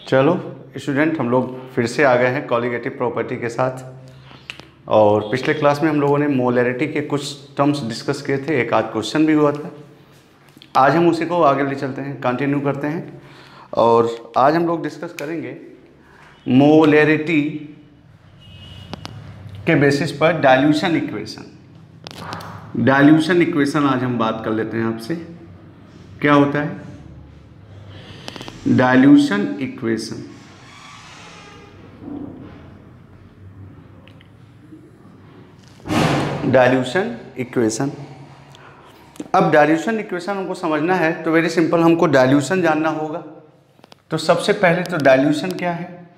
चलो स्टूडेंट, हम लोग फिर से आ गए हैं कॉलिगेटिव प्रॉपर्टी के साथ। और पिछले क्लास में हम लोगों ने मोलैरिटी के कुछ टर्म्स डिस्कस किए थे, एक आध क्वेश्चन भी हुआ था। आज हम उसी को आगे ले चलते हैं, कंटिन्यू करते हैं। और आज हम लोग डिस्कस करेंगे मोलैरिटी के बेसिस पर डाइल्यूशन इक्वेशन। डाइल्यूशन इक्वेशन आज हम बात कर लेते हैं आपसे। क्या होता है डाइल्यूशन इक्वेशन? डाइल्यूशन इक्वेशन, अब डाइल्यूशन इक्वेशन हमको समझना है तो वेरी सिंपल, हमको डाइल्यूशन जानना होगा। तो सबसे पहले तो डाइल्यूशन क्या है?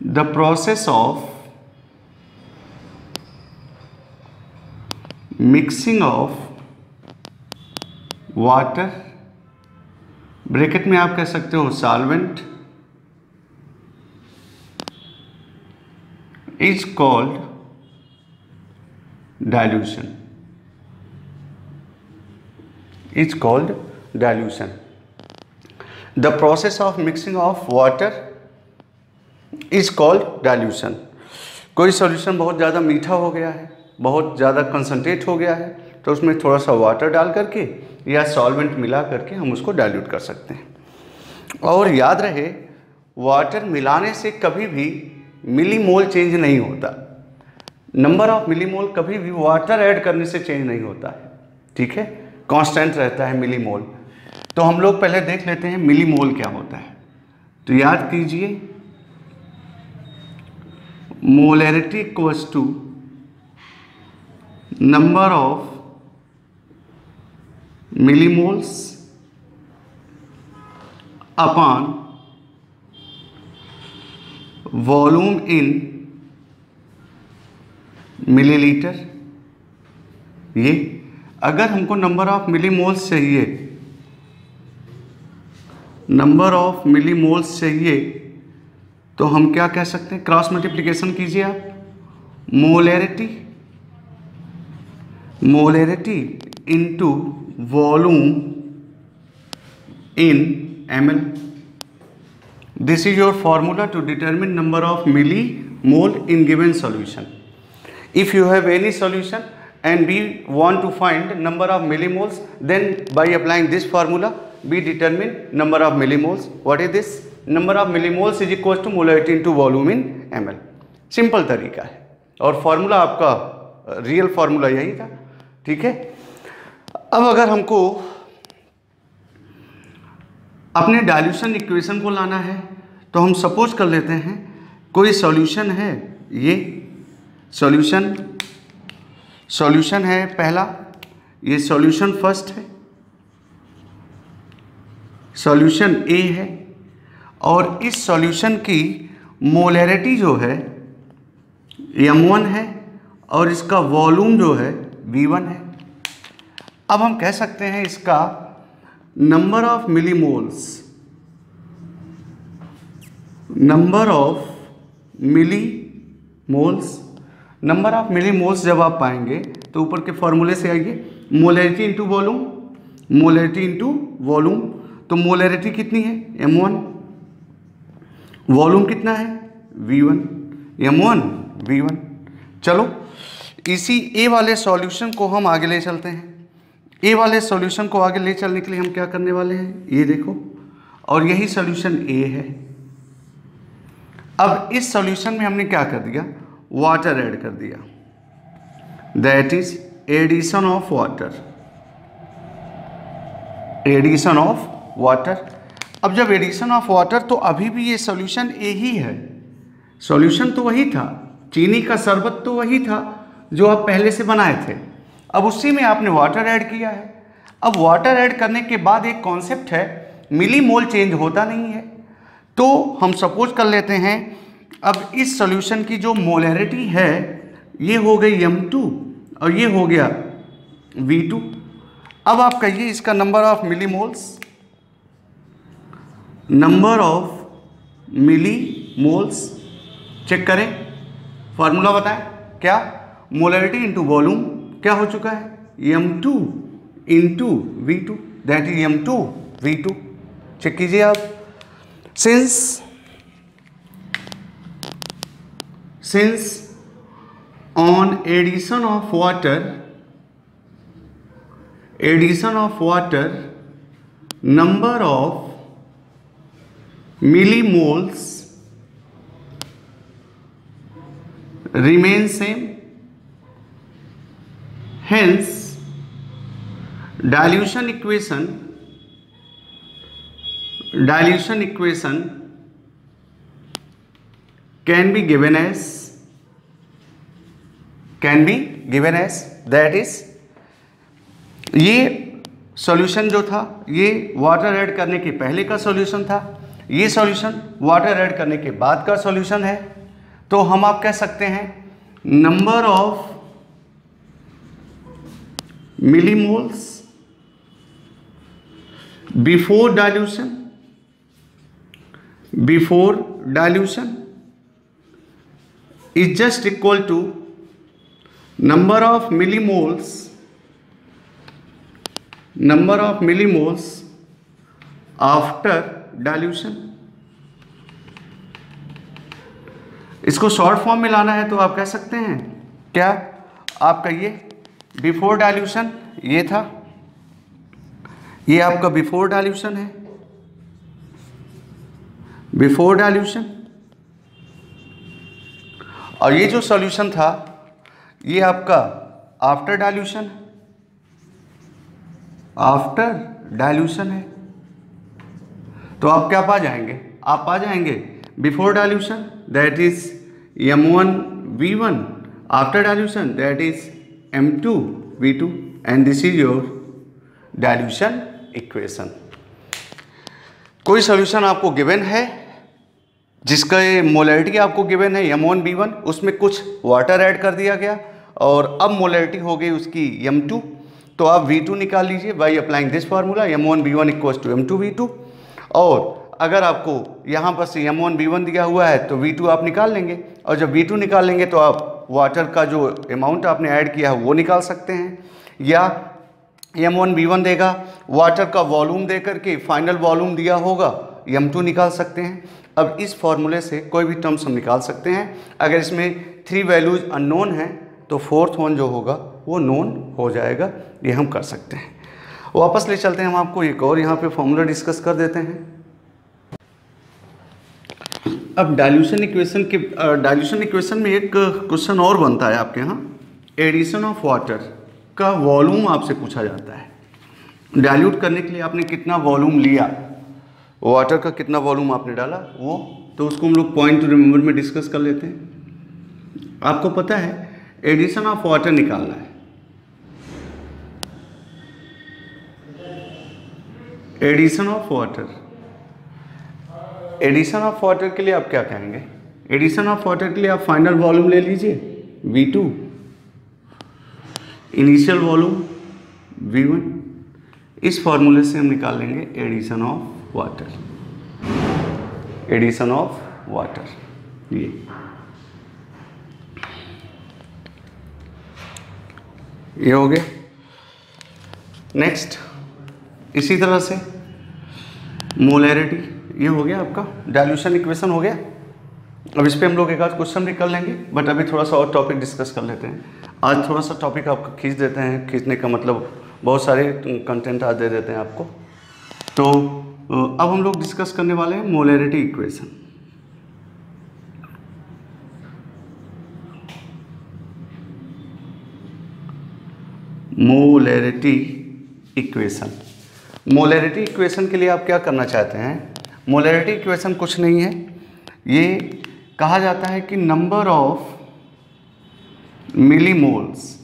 The process of mixing of water, bracket में आप कह सकते हो solvent, is called dilution. Is called dilution. The process of mixing of water is called dilution. कोई सॉल्यूशन बहुत ज़्यादा मीठा हो गया है, बहुत ज़्यादा कंसनट्रेट हो गया है, तो उसमें थोड़ा सा वाटर डाल करके या सॉल्वेंट मिला करके हम उसको डाइल्यूट कर सकते हैं। और याद रहे, वाटर मिलाने से कभी भी मिलीमोल चेंज नहीं होता। नंबर ऑफ मिलीमोल कभी भी वाटर ऐड करने से चेंज नहीं होता है, ठीक है, कांस्टेंट रहता है मिलीमोल। तो हम लोग पहले देख लेते हैं मिलीमोल क्या होता है। तो याद कीजिए, molarity equals to number of millimoles upon volume in millilitre. ये अगर हमको नंबर ऑफ मिलीमोल्स चाहिए, नंबर ऑफ मिलीमोल्स चाहिए, तो हम क्या कह सकते हैं? क्रॉस मल्टीप्लिकेशन कीजिए आप। Molarity into volume in ml। This is your formula to determine number of millimole in given solution. If you have any solution and we want to find number of millimoles, then by applying this formula we determine number of millimoles. What is this? Number of millimoles is equal to molarity into volume in ml. Simple तरीका है और formula आपका real formula यही था, ठीक है। अब अगर हमको अपने डाइल्यूशन इक्वेशन को लाना है तो हम सपोज कर लेते हैं कोई सॉल्यूशन है, ये सॉल्यूशन है पहला, ये सॉल्यूशन फर्स्ट है, सॉल्यूशन ए है, और इस सॉल्यूशन की मोलैरिटी जो है m1 है और इसका वॉल्यूम जो है v1 है। अब हम कह सकते हैं इसका number of millimoles, number of millimoles जब आप पाएंगे तो ऊपर के फॉर्मूले से आइए, molarity into volume, molarity into volume. तो मोलैरिटी कितनी है? m1, वॉल्यूम कितना है? v1, m1 v1। चलो इसी ए वाले सॉल्यूशन को हम आगे ले चलते हैं। ए वाले सॉल्यूशन को आगे ले चलने के लिए हम क्या करने वाले हैं, ये देखो, और यही सॉल्यूशन ए है। अब इस सॉल्यूशन में हमने क्या कर दिया? वाटर ऐड कर दिया, that is addition of water, addition of water. अब जब एडिशन ऑफ वाटर, तो अभी भी ये सॉल्यूशन ए ही है, सॉल्यूशन तो वही था, चीनी का शरबत तो वही था जो आप पहले से बनाए थे। अब उसी में आपने वाटर ऐड किया है। अब वाटर ऐड करने के बाद एक कॉन्सेप्ट है, मिलीमोल चेंज होता नहीं है। तो हम सपोज कर लेते हैं, अब इस सॉल्यूशन की जो मोलैरिटी है ये हो गई m2 और ये हो गया v2। अब आप कहिए इसका number of millimoles, number of millimoles check करें, फॉर्मूला बताएं क्या? मोलैरिटी इंटू वॉल्यूम क्या हो चुका है? m2 into v2। That is M2V2। Check कीजिए आप, since on addition of water number of millimoles remain same, hence dilution equation can be given as that is, ये सॉल्यूशन जो था ये वाटर ऐड करने के पहले का सॉल्यूशन था, ये सॉल्यूशन वाटर ऐड करने के बाद का सॉल्यूशन है। तो हम आप कह सकते हैं number of millimoles before dilution is just equal to number of millimoles after dilution। इसको शॉर्ट फॉर्म में लाना है तो आप कह सकते हैं क्या, आप कहिए बिफोर डाइल्यूशन ये था, ये आपका बिफोर डाइल्यूशन है, बिफोर डाइल्यूशन, और ये जो सॉल्यूशन था ये आपका आफ्टर डाइल्यूशन है। तो आप क्या पा जाएंगे, आप पा जाएंगे before dilution that is M1V1, after dilution that is M2V2, and this is your dilution equation. कोई सॉल्यूशन आपको गिवन है जिसका ये मोलैरिटी आपको गिवन है M1V1, उसमें कुछ वाटर ऐड कर दिया गया और अब मोलैरिटी हो गई उसकी M2, तो आप V2 निकाल लीजिए by applying this formula M1V1 equals to M2V2। और अगर आपको यहाँ पर से M1V1 दिया हुआ है तो V2 आप निकाल लेंगे, और जब V2 निकाल लेंगे तो आप वाटर का जो अमाउंट आपने ऐड किया है वो निकाल सकते हैं, या M1V1 देगा, वाटर का वॉल्यूम दे करके फाइनल वॉल्यूम दिया होगा M2 निकाल सकते हैं। अब इस फॉर्मूले से कोई भी टर्म्स हम निकाल सकते हैं। अगर इसमें 3 वैल्यूज अननोन हैं तो 4th वन जो होगा वो नोन हो जाएगा, ये हम कर सकते हैं। वापस ले चलते हैं हम आपको एक और यहाँ पे फॉर्मूला डिस्कस कर देते हैं। अब डाइल्यूशन इक्वेशन में एक क्वेश्चन और बनता है आपके यहाँ, एडिशन ऑफ वाटर का वॉल्यूम आपसे पूछा जाता है। डाइल्यूट करने के लिए आपने कितना वॉल्यूम लिया, वाटर का कितना वॉल्यूम आपने डाला वो, तो उसको हम लोग पॉइंट टू रिमेंबर में डिस्कस कर लेते हैं। आपको पता है एडिशन ऑफ वाटर निकालना है। एडिशन ऑफ वाटर के लिए आप क्या कहेंगे, एडिशन ऑफ वाटर के लिए आप फाइनल वॉल्यूम ले लीजिए V2, इनिशियल वॉल्यूम V1, इस फॉर्मूले से हम निकाल लेंगे एडिशन ऑफ वाटर। ये हो गया। नेक्स्ट इसी तरह से मोलैरिटी, ये हो गया आपका डाइल्यूशन इक्वेशन हो गया। अब इस पे हम लोग एक आध क्वेश्चन भी कर लेंगे, बट अभी थोड़ा सा और टॉपिक डिस्कस कर लेते हैं। आज थोड़ा सा टॉपिक आपका खींच देते हैं, खींचने का मतलब बहुत सारे कंटेंट आज दे देते हैं आपको। तो अब हम लोग डिस्कस करने वाले हैं मोलैरिटी इक्वेशन। मोलैरिटी इक्वेशन के लिए आप क्या करना चाहते हैं, मोलैरिटी इक्वेशन कुछ नहीं है, ये कहा जाता है कि number of millimoles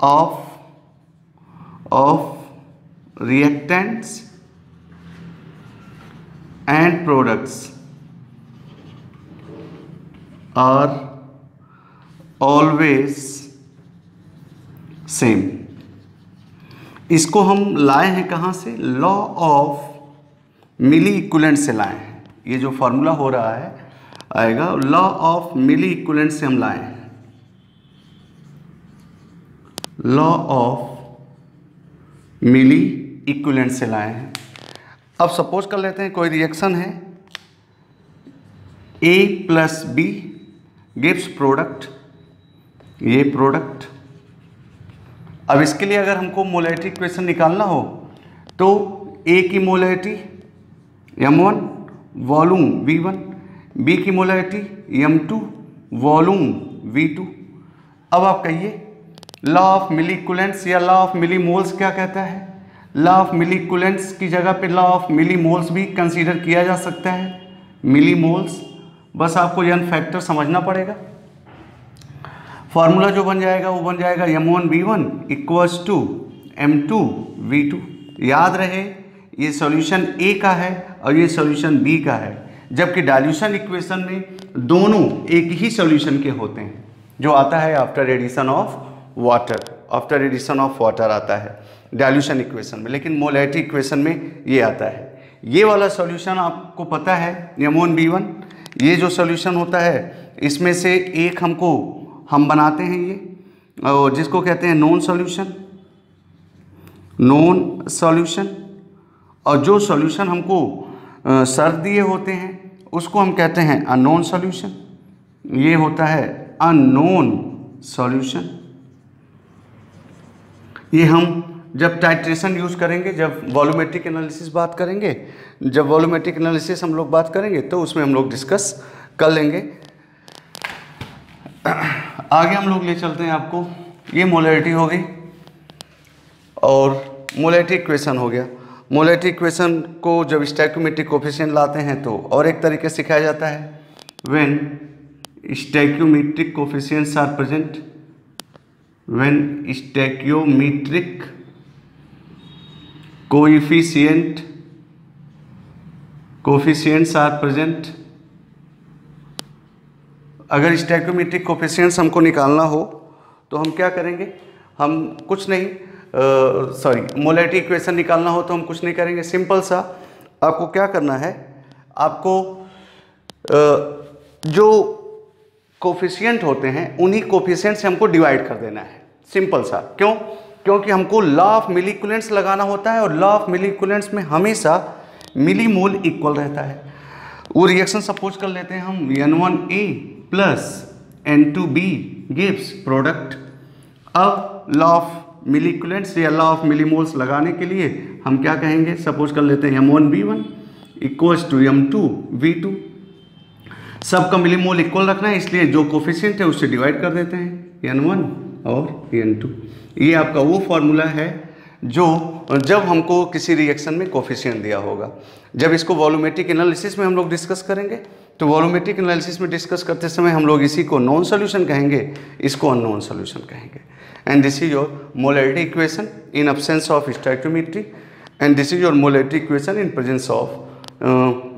of reactants and products are always same। इसको हम लाए हैं कहाँ से, लॉ ऑफ मिली इक्विवेलेंट से लाए हैं। ये जो फॉर्मूला हो रहा है आएगा लॉ ऑफ मिली इक्विवेलेंट से हम लाए हैं। लॉ ऑफ मिली इक्विवेलेंट से लाए हैं। अब सपोज कर लेते हैं कोई रिएक्शन है, A plus B gives product, ये प्रोडक्ट। अब इसके लिए अगर हमको मोलैरिटी इक्वेशन निकालना हो तो A की molarity M1 volume V1, B की मोलैरिटी M2 वॉल्यूम V2। अब आप कहिए लॉ ऑफ मिली इक्विवेलेंट्स या लॉ ऑफ मिली मोल्स क्या कहता है? लॉ ऑफ मिली इक्विवेलेंट्स की जगह पे लॉ ऑफ मिली मोल्स भी कंसीडर किया जा सकता है, मिली मोल्स। बस आपको n फैक्टर समझना पड़ेगा। फार्मूला जो बन जाएगा वो बन जाएगा M1V1 equals to M2 V2। याद रहे ये सॉल्यूशन A का है और ये सॉल्यूशन B का है, जबकि डाइल्यूशन इक्वेशन में दोनों एक ही सॉल्यूशन के होते हैं, जो आता है after addition of water, after addition of water आता है डाइल्यूशन इक्वेशन में, लेकिन मोलैरिटी इक्वेशन में ये आता है। ये वाला सॉल्यूशन आपको पता है M1V1, ये जो सॉल्यूशन होता है इसमें से एक हम बनाते हैं ये, और जिसको कहते हैं नॉन सॉल्यूशन, नॉन सॉल्यूशन। और जो सॉल्यूशन हमको सर दिए होते हैं उसको हम कहते हैं अननोन सॉल्यूशन। ये होता है अननोन सॉल्यूशन। ये हम जब टाइट्रेशन यूज़ करेंगे, जब वॉल्यूमेट्रिक एनालिसिस बात करेंगे, जब वॉल्यूमेट्रिक एनालिसिस हम लोग बात करेंगे तो उसमें हम लोग डिस्कस कर लेंगे। आगे हम लोग ले चलते हैं आपको, ये मोलैरिटी हो गई और मोलैरिटी इक्वेशन हो गया। मोलैरिटी इक्वेशन को जब स्टोइकियोमेट्रिक कोफिशिएंट लाते हैं तो और एक तरीके से सिखाया जाता है, when stoichiometric coefficients are present, when stoichiometric coefficients are present. अगर स्टोइकियोमेट्रिक कोफिशिएंट्स हमको निकालना हो तो हम क्या करेंगे? हम कुछ नहीं, मोलैरिटी इक्वेशन निकालना हो तो हम कुछ नहीं करेंगे, सिंपल सा आपको क्या करना है, आपको जो कोफिशिएंट होते हैं उन्हीं कोफिशिएंट से हमको डिवाइड कर देना है, सिंपल सा। क्यों? क्योंकि हमको लॉ ऑफ मिली इक्विवेलेंट्स लगाना होता है और लॉ ऑफ मिली इक्विवेलेंट्स में हमेशा मिली मोल इक्वल रहता है। वो रिएक्शन सपोज कर लेते हैं हम, N1A plus N2B gives product. अब लॉ ऑफ मिली इक्विवेलेंट्स या लॉ ऑफ मिली मोल्स लगाने के लिए हम क्या कहेंगे? सपोज कर लेते हैं M1V1 equals to M2 V2। सबका मिली मोल इक्वल रखना है, इसलिए जो कोफिशिएंट है उससे डिवाइड कर देते हैं, N1 और N2। ये आपका वो फार्मूला है जो जब हमको किसी रिएक्शन में कोफिशिएंट दिया होगा। जब इसको वॉल्यूमेट्रिक एनालिसिस में हम लोग डिस्कस करेंगे तो वॉल्यूमेट्रिक एनालिसिस में डिस्कस करते समय हम लोग इसी को नॉन सॉल्यूशन कहेंगे, इसको अननोन सॉल्यूशन कहेंगे। And this is your molarity equation in absence of stoichiometry, and this is your molarity equation in presence of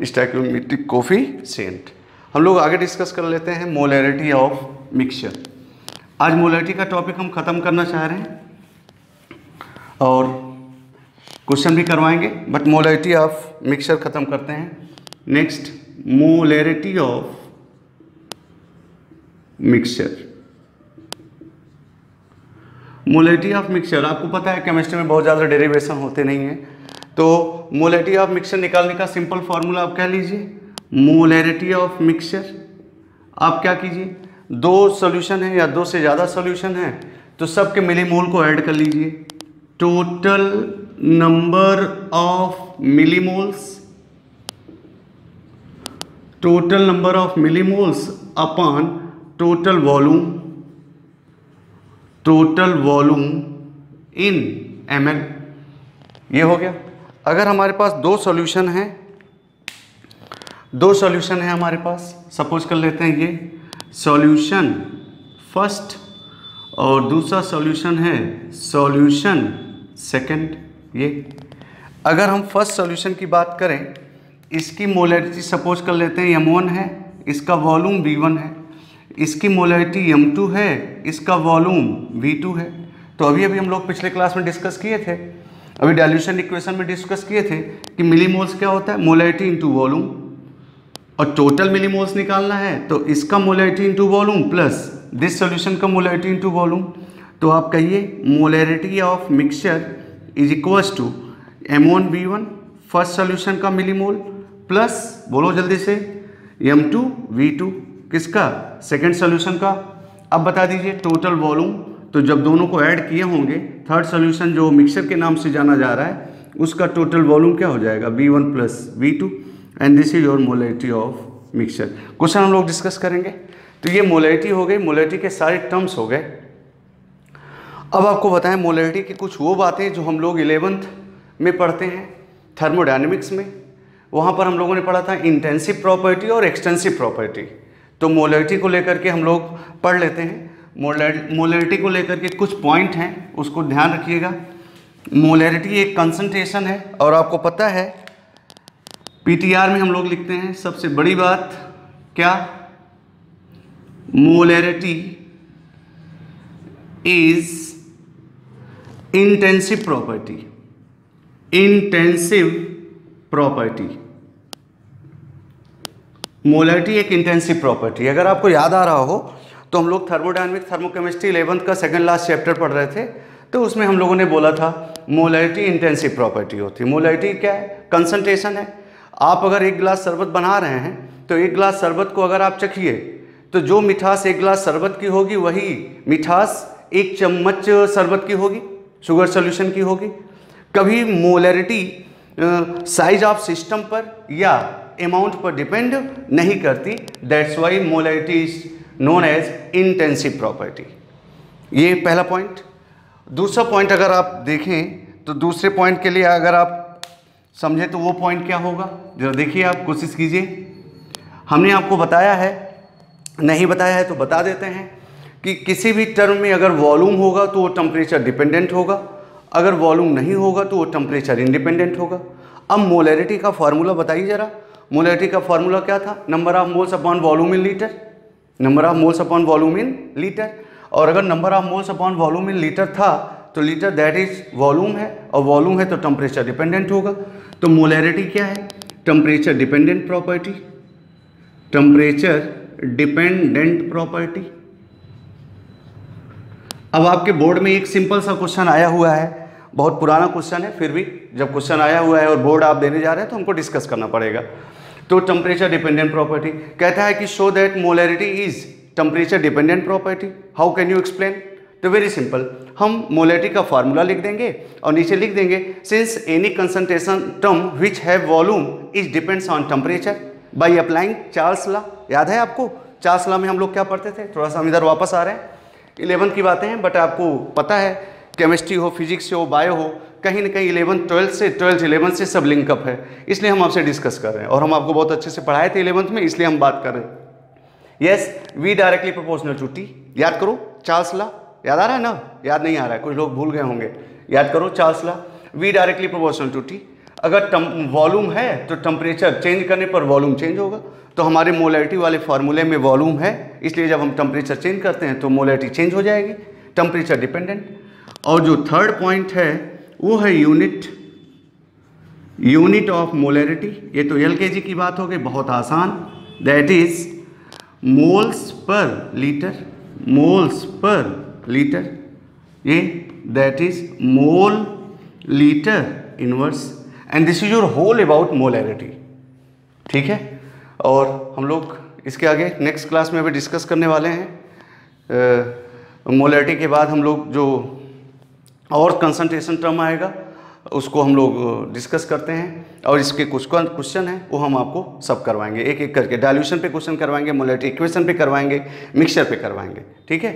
stoichiometric coefficient. हम लोग आगे डिस्कस कर लेते हैं मोलैरिटी ऑफ मिक्सचर। आज मोलैरिटी का टॉपिक हम ख़त्म करना चाह रहे हैं और क्वेश्चन भी करवाएंगे, बट मोलैरिटी ऑफ मिक्सचर ख़त्म करते हैं। Next, molarity of mixture. Molarity of mixture आपको पता है केमिस्ट्री में बहुत ज़्यादा डेरिवेशन होते नहीं हैं, तो मोलैरिटी ऑफ मिक्सचर निकालने का सिंपल फार्मूला आप कह लीजिए, मोलैरिटी ऑफ मिक्सचर। आप क्या कीजिए, दो सॉल्यूशन है या दो से ज़्यादा सॉल्यूशन है तो सबके मिलीमोल को ऐड कर लीजिए, total number of millimoles, total number of millimoles upon total volume in ml। ये हो गया। अगर हमारे पास दो सॉल्यूशन है हमारे पास, सपोज कर लेते हैं ये सॉल्यूशन फर्स्ट और दूसरा सॉल्यूशन है सॉल्यूशन सेकंड। ये अगर हम फर्स्ट सॉल्यूशन की बात करें, इसकी मोलैरिटी सपोज कर लेते हैं M1 है, इसका वॉल्यूम V1 है, इसकी मोलैरिटी M2 है, इसका वॉल्यूम V2 है। तो अभी हम लोग पिछले क्लास में डिस्कस किए थे, अभी डाइल्यूशन इक्वेशन में डिस्कस किए थे कि मिलीमोल्स क्या होता है, मोलैरिटी इंटू वॉल्यूम, और टोटल मिलीमोल्स निकालना है तो इसका molarity into volume plus this solution का मोलैरिटी इंटू वॉल्यूम। तो आप कहिए molarity of mixture is equals to M1V1 first solution का मिलीमोल प्लस बोलो जल्दी से M2V2 किसका सेकंड सॉल्यूशन का। अब बता दीजिए टोटल वॉल्यूम, तो जब दोनों को ऐड किए होंगे थर्ड सॉल्यूशन जो मिक्सचर के नाम से जाना जा रहा है उसका टोटल वॉल्यूम क्या हो जाएगा V1 plus V2 and this is your molarity of mixture. Question हम लोग डिस्कस करेंगे। तो ये मोलैरिटी हो गई, मोलैरिटी के सारे टर्म्स हो गए। अब आपको बताएं मोलैरिटी की कुछ वो बातें जो हम लोग 11th में पढ़ते हैं थर्मोडायनेमिक्स में। वहाँ पर हम लोगों ने पढ़ा था इंटेंसिव प्रॉपर्टी और एक्सटेंसिव प्रॉपर्टी। तो मोलैरिटी को लेकर के हम लोग पढ़ लेते हैं। मोलैरिटी को लेकर के कुछ पॉइंट हैं, उसको ध्यान रखिएगा। मोलैरिटी एक कंसंट्रेशन है और आपको पता है पीटीआर में हम लोग लिखते हैं सबसे बड़ी बात क्या, molarity is intensive property. Intensive property, molarity एक इंटेंसिव प्रॉपर्टी। अगर आपको याद आ रहा हो तो हम लोग थर्मोडायनेमिक थर्मोकेमिस्ट्री 11th का सेकंड लास्ट चैप्टर पढ़ रहे थे, तो उसमें हम लोगों ने बोला था मोलैरिटी इंटेंसिव प्रॉपर्टी होती है। मोलैरिटी क्या है, कंसंट्रेशन है। आप अगर एक गिलास शरबत बना रहे हैं तो एक गिलास शरबत को अगर आप चखिए तो जो मिठास एक गिलास शरबत की होगी वही मिठास एक चम्मच शरबत की होगी, शुगर सॉल्यूशन की होगी। कभी मोलैरिटी साइज ऑफ सिस्टम पर या अमाउंट पर डिपेंड नहीं करती। That's why molarity is known as intensive property. ये पहला पॉइंट। दूसरा पॉइंट अगर आप देखें तो दूसरे पॉइंट के लिए अगर आप समझे तो वो पॉइंट क्या होगा, जरा देखिए, आप कोशिश कीजिए। हमने आपको बताया है, नहीं बताया है तो बता देते हैं कि किसी भी टर्म में अगर वॉल्यूम होगा तो वो टेम्परेचर डिपेंडेंट होगा, अगर वॉल्यूम नहीं होगा तो वो टेम्परेचर इंडिपेंडेंट होगा। अब मोलैरिटी का फार्मूला बताइए जरा। मोलैरिटी का फार्मूला क्या था, number of moles upon volume in litre, number of moles upon volume in litre. और अगर number of moles upon volume in litre था तो लीटर दैट इज वॉल्यूम है, और वॉल्यूम है तो टेम्परेचर डिपेंडेंट होगा। तो मोलैरिटी क्या है, temperature dependent property, temperature dependent property. अब आपके बोर्ड में एक सिंपल सा क्वेश्चन आया हुआ है, बहुत पुराना क्वेश्चन है, फिर भी जब क्वेश्चन आया हुआ है और बोर्ड आप देने जा रहे हैं तो हमको डिस्कस करना पड़ेगा। तो टेम्परेचर डिपेंडेंट प्रॉपर्टी कहता है कि show that molarity is temperature dependent property. How can you explain? तो वेरी सिंपल, हम मोलैरिटी का फार्मूला लिख देंगे और नीचे लिख देंगे since any concentration term which have volume is depends on temperature by applying Charles law. याद है आपको चार्ल्स लॉ में हम लोग क्या पढ़ते थे? थोड़ा सा हम इधर वापस आ रहे हैं, 11 की बातें हैं, बट आपको पता है केमिस्ट्री हो, फिजिक्स हो, बायो हो, कहीं ना कहीं 11 12 से 12 11 से सब लिंकअप है, इसलिए हम आपसे डिस्कस कर रहे हैं। और हम आपको बहुत अच्छे से पढ़ाए थे 11th में, इसलिए हम बात कर रहे हैं। Yes, V directly proportional to T. याद करो चार्ल्स लॉ, याद आ रहा है ना? याद नहीं आ रहा है, कुछ लोग भूल गए होंगे। याद करो Charles law, V directly proportional to T. अगर वॉल्यूम है तो टेम्परेचर चेंज करने पर वॉल्यूम चेंज होगा। तो हमारे मोलैरिटी वाले फार्मूले में वॉल्यूम है, इसलिए जब हम टेम्परेचर चेंज करते हैं तो मोलैरिटी चेंज हो जाएगी, टेम्परेचर डिपेंडेंट। और जो थर्ड पॉइंट है वो है यूनिट ऑफ मोलैरिटी। ये तो LKG की बात हो गई, बहुत आसान। That is moles per litre, moles per litre, ये that is mole litre inverse, and this is your whole about molarity. ठीक है, और हम लोग इसके आगे नेक्स्ट क्लास में अभी डिस्कस करने वाले हैं। मोलैरिटी के बाद हम लोग जो और कंसंट्रेशन टर्म आएगा उसको हम लोग डिस्कस करते हैं, और इसके कुछ क्वेश्चन हैं वो हम आपको सब करवाएंगे, एक एक करके। डाइल्यूशन पे क्वेश्चन करवाएंगे, मोलैरिटी इक्वेशन पे करवाएंगे, मिक्सचर पे करवाएंगे। ठीक है।